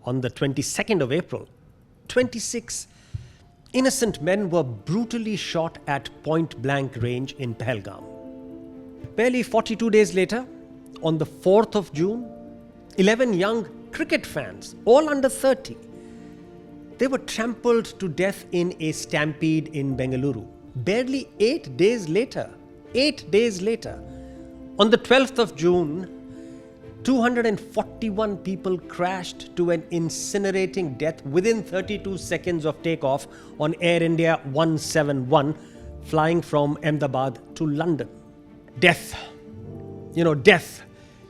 On the 22nd of April, 26 innocent men were brutally shot at point-blank range in Pahalgam. Barely 42 days later, on the 4th of June, 11 young cricket fans, all under 30, they were trampled to death in a stampede in Bengaluru. Barely 8 days later, on the 12th of June, 241 people crashed to an incinerating death within 32 seconds of takeoff on Air India 171, flying from Ahmedabad to London. Death, death,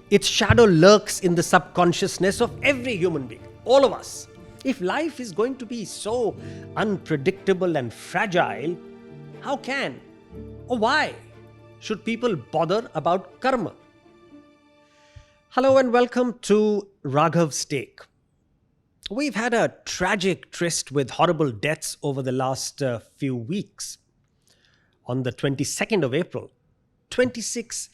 its shadow lurks in the subconsciousness of every human being, all of us. If life is going to be so unpredictable and fragile, how can or why should people bother about karma? Hello and welcome to Raghav's Take. We've had a tragic tryst with horrible deaths over the last few weeks. On the 22nd of April, 26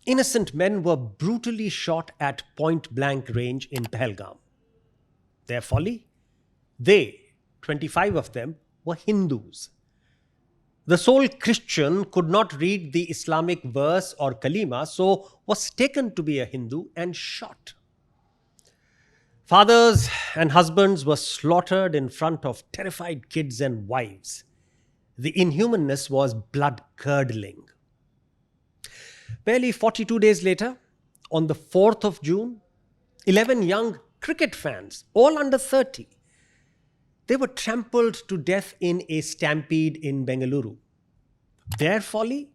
innocent men were brutally shot at point-blank range in Pahalgam. Their folly? They, 25 of them, were Hindus. The sole Christian could not read the Islamic verse or kalima, so was taken to be a Hindu and shot. Fathers and husbands were slaughtered in front of terrified kids and wives. The inhumanness was blood-curdling. Barely 42 days later, on the 4th of June, 11 young cricket fans, all under 30, they were trampled to death in a stampede in Bengaluru. Their folly?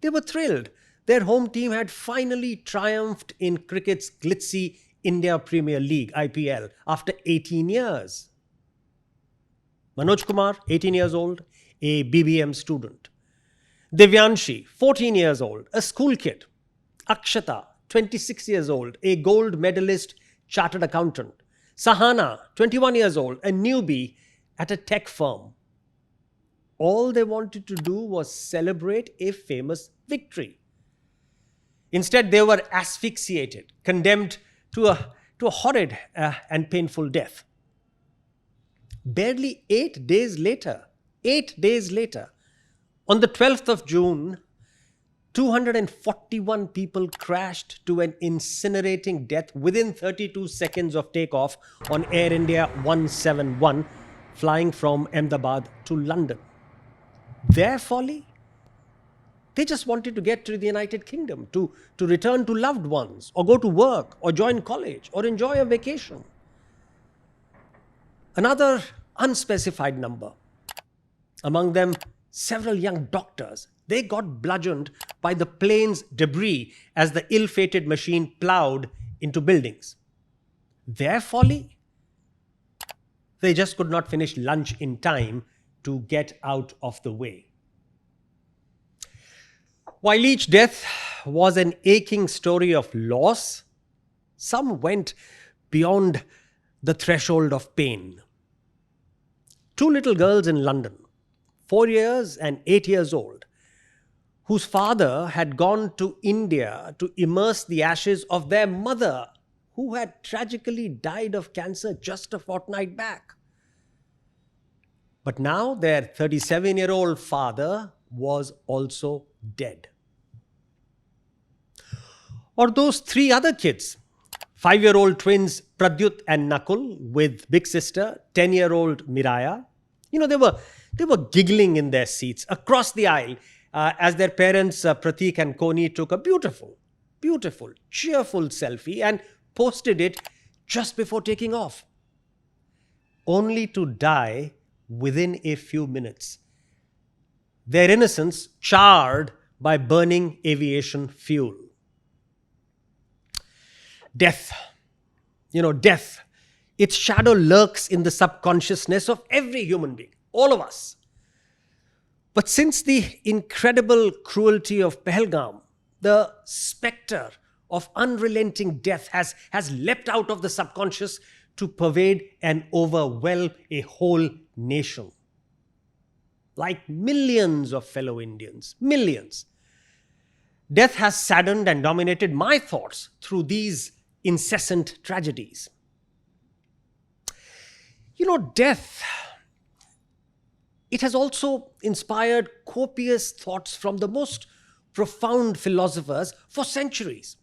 They were thrilled. Their home team had finally triumphed in cricket's glitzy India Premier League, IPL, after 18 years. Manoj Kumar, 18 years old, a BBM student. Divyanshi, 14 years old, a school kid. Akshata, 26 years old, a gold medalist chartered accountant. Sahana, 21 years old, a newbie at a tech firm. All they wanted to do was celebrate a famous victory. Instead, they were asphyxiated, condemned to a horrid and painful death. Barely 8 days later, on the 12th of June, 241 people crashed to an incinerating death within 32 seconds of takeoff on Air India 171, flying from Ahmedabad to London. Their folly? They just wanted to get to the United Kingdom, to return to loved ones, or go to work, or join college, or enjoy a vacation. Another unspecified number. Among them, several young doctors. They got bludgeoned by the plane's debris as the ill-fated machine plowed into buildings. Their folly? They just could not finish lunch in time to get out of the way. While each death was an aching story of loss, some went beyond the threshold of pain. 2 little girls in London, 4 years and 8 years old, whose father had gone to India to immerse the ashes of their mother, who had tragically died of cancer just a fortnight back. But now their 37-year-old father was also dead. Or those 3 other kids, 5-year-old twins Pradyut and Nakul with big sister, 10-year-old Miraya. They were giggling in their seats across the aisle as their parents Pratik and Koni took a beautiful, cheerful selfie and posted it just before taking off, only to die within a few minutes. Their innocence charred by burning aviation fuel. Death, death, its shadow lurks in the subconsciousness of every human being, all of us. But since the incredible cruelty of Pahalgam, the spectre of unrelenting death has leapt out of the subconscious to pervade and overwhelm a whole nation. Like millions of fellow Indians, millions. Death has saddened and dominated my thoughts through these incessant tragedies. Death, it has also inspired copious thoughts from the most profound philosophers for centuries.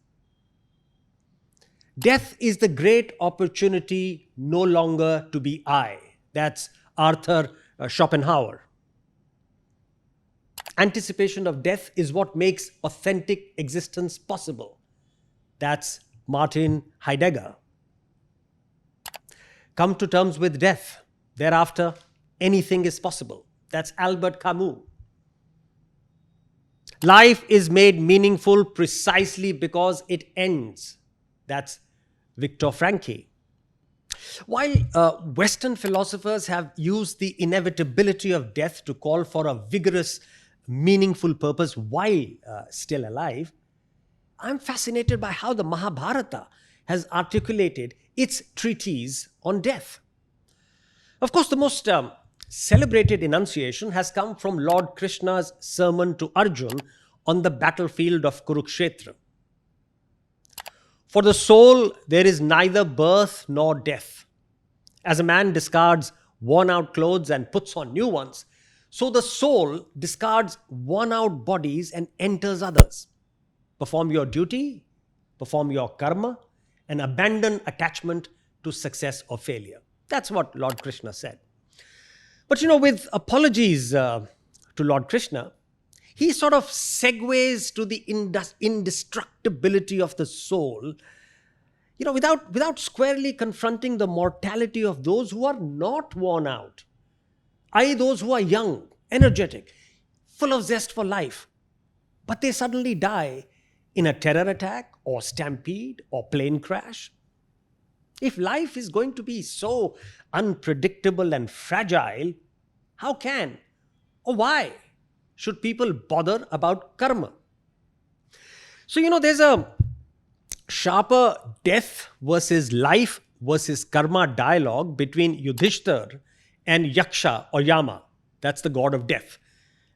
Death is the great opportunity no longer to be I. That's Arthur Schopenhauer. Anticipation of death is what makes authentic existence possible. That's Martin Heidegger. Come to terms with death. Thereafter, anything is possible. That's Albert Camus. Life is made meaningful precisely because it ends. That's Viktor Frankl. While Western philosophers have used the inevitability of death to call for a vigorous, meaningful purpose while still alive, I'm fascinated by how the Mahabharata has articulated its treatise on death. Of course, the most celebrated enunciation has come from Lord Krishna's sermon to Arjun on the battlefield of Kurukshetra. For the soul, there is neither birth nor death. As a man discards worn out clothes and puts on new ones, so the soul discards worn out bodies and enters others. Perform your duty, perform your karma, and abandon attachment to success or failure. That's what Lord Krishna said. But with apologies to Lord Krishna, he sort of segues to the indestructibility of the soul, without squarely confronting the mortality of those who are not worn out, i.e., those who are young, energetic, full of zest for life, but they suddenly die in a terror attack or stampede or plane crash. If life is going to be so unpredictable and fragile, how can or why should people bother about karma? So, there's a sharper death versus life versus karma dialogue between Yudhishthir and Yaksha or Yama. That's the god of death.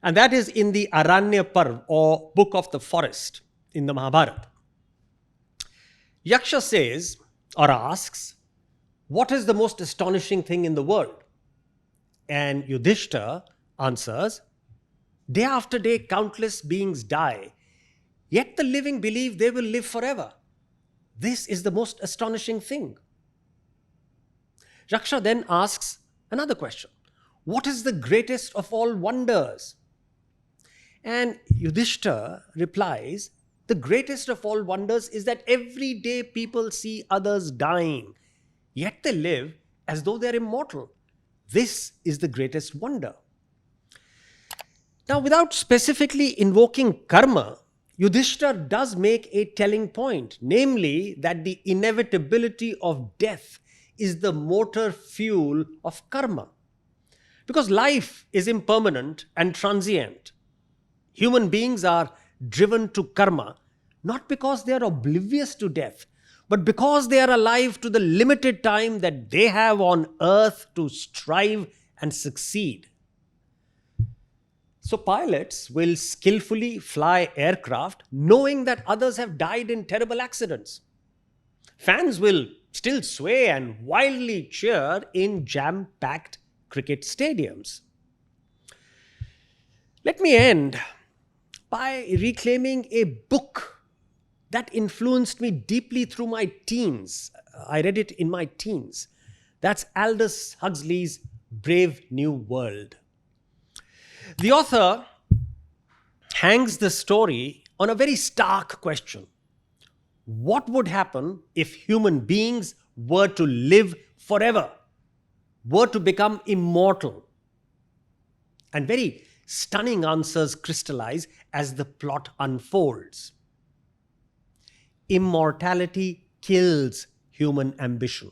And that is in the Aranya Parv or Book of the Forest in the Mahabharata. Yaksha says or asks, what is the most astonishing thing in the world? And Yudhishthir answers, day after day countless beings die, yet the living believe they will live forever. This is the most astonishing thing. Yaksha then asks another question. What is the greatest of all wonders? And Yudhishthir replies, the greatest of all wonders is that every day people see others dying, yet they live as though they're immortal. This is the greatest wonder. Now, without specifically invoking karma, Yudhishthir does make a telling point, namely that the inevitability of death is the motor fuel of karma. Because life is impermanent and transient. Human beings are driven to karma not because they are oblivious to death, but because they are alive to the limited time that they have on earth to strive and succeed. So pilots will skillfully fly aircraft knowing that others have died in terrible accidents. Fans will still sway and wildly cheer in jam-packed cricket stadiums. Let me end by reclaiming a book that influenced me deeply through my teens. I read it in my teens. That's Aldous Huxley's Brave New World. The author hangs the story on a very stark question. What would happen if human beings were to live forever, were to become immortal? And very stunning answers crystallize as the plot unfolds. Immortality kills human ambition.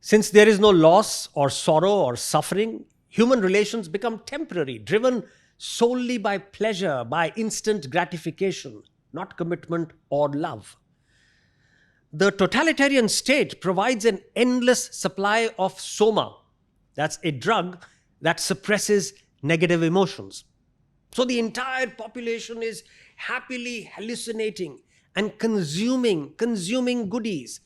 Since there is no loss or sorrow or suffering, human relations become temporary, driven solely by pleasure, by instant gratification, not commitment or love. The totalitarian state provides an endless supply of soma. That's a drug that suppresses negative emotions. So the entire population is happily hallucinating and consuming goodies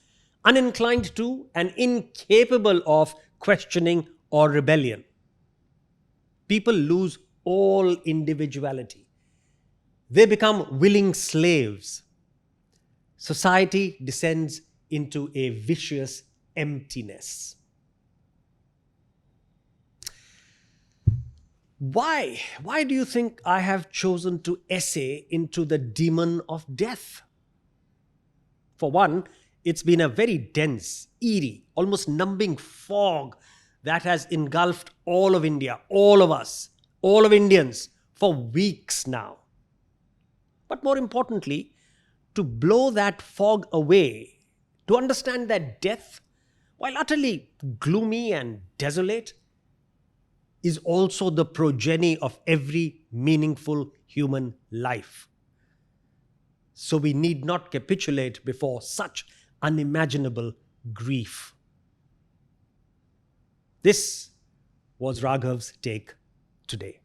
uninclined to and incapable of questioning or rebellion. People lose all individuality. They become willing slaves. Society descends into a vicious emptiness. Why? Why do you think I have chosen to essay into the demon of death? For one, it's been a very dense, eerie, almost numbing fog that has engulfed all of India, all of us, all of Indians for weeks now. But more importantly, to blow that fog away, to understand that death, while utterly gloomy and desolate, is also the progeny of every meaningful human life. So we need not capitulate before such unimaginable grief. This was Raghav's take today.